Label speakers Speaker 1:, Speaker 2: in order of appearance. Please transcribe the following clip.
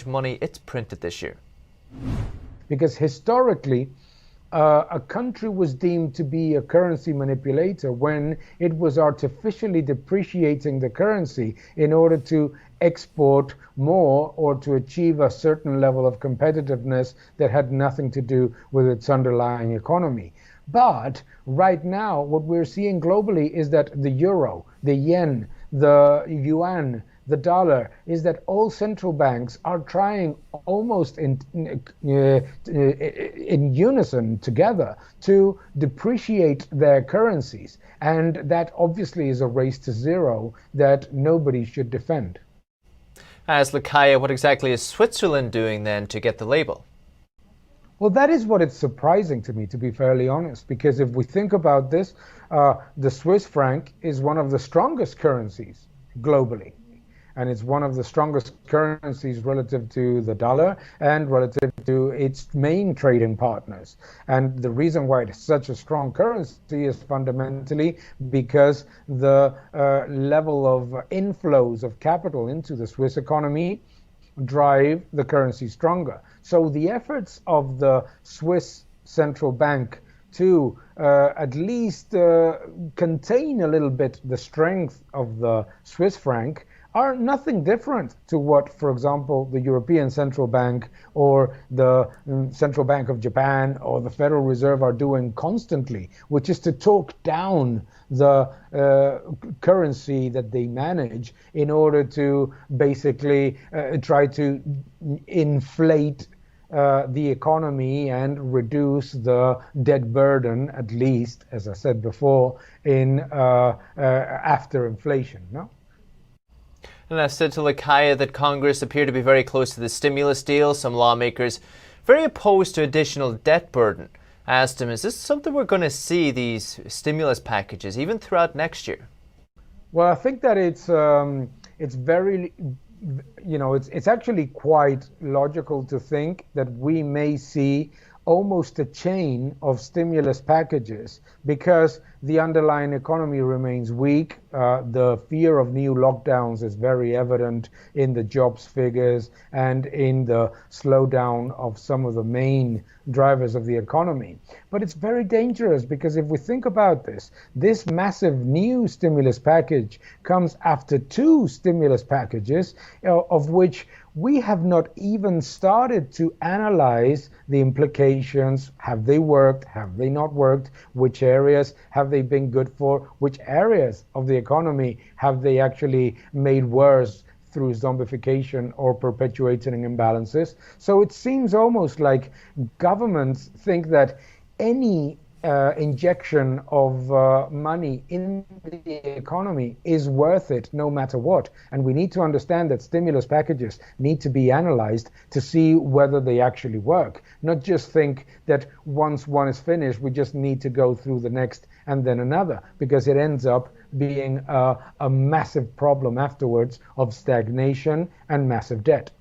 Speaker 1: money it's printed this year.
Speaker 2: Because historically, a country was deemed to be a currency manipulator when it was artificially depreciating the currency in order to export more or to achieve a certain level of competitiveness that had nothing to do with its underlying economy. But right now, what we're seeing globally is that the euro, the yen, the yuan, the dollar, is that all central banks are trying almost in unison together to depreciate their currencies. And that obviously is a race to zero that nobody should defend.
Speaker 1: As Lacalle, what exactly is Switzerland doing then to get the label?
Speaker 2: Well, that is what it's surprising to me, to be fairly honest, because if we think about this, the Swiss franc is one of the strongest currencies globally. And it's one of the strongest currencies relative to the dollar and relative to its main trading partners. And the reason why it's such a strong currency is fundamentally because the level of inflows of capital into the Swiss economy drive the currency stronger. So the efforts of the Swiss central bank to at least contain a little bit the strength of the Swiss franc are nothing different to what, for example, the European Central Bank or the Central Bank of Japan or the Federal Reserve are doing constantly, which is to talk down the currency that they manage in order to basically try to inflate the economy and reduce the debt burden, at least, as I said before, in after inflation. No?
Speaker 1: And I've said to Lacalle that Congress appear to be very close to the stimulus deal. Some lawmakers very opposed to additional debt burden. I asked him, is this something we're going to see, these stimulus packages, even throughout next year?
Speaker 2: Well, I think that it's very, it's actually quite logical to think that we may see almost a chain of stimulus packages because the underlying economy remains weak. The fear of new lockdowns is very evident in the jobs figures and in the slowdown of some of the main drivers of the economy. But it's very dangerous because if we think about this massive new stimulus package comes after two stimulus packages, of which we have not even started to analyze the implications. Have they worked? Have they not worked? Which areas have they been good for? Which areas of the economy have they actually made worse through zombification or perpetuating imbalances? So it seems almost like governments think that any injection of money in the economy is worth it no matter what. And we need to understand that stimulus packages need to be analyzed to see whether they actually work. Not just think that once one is finished, we just need to go through the next and then another, because it ends up being a massive problem afterwards of stagnation and massive debt.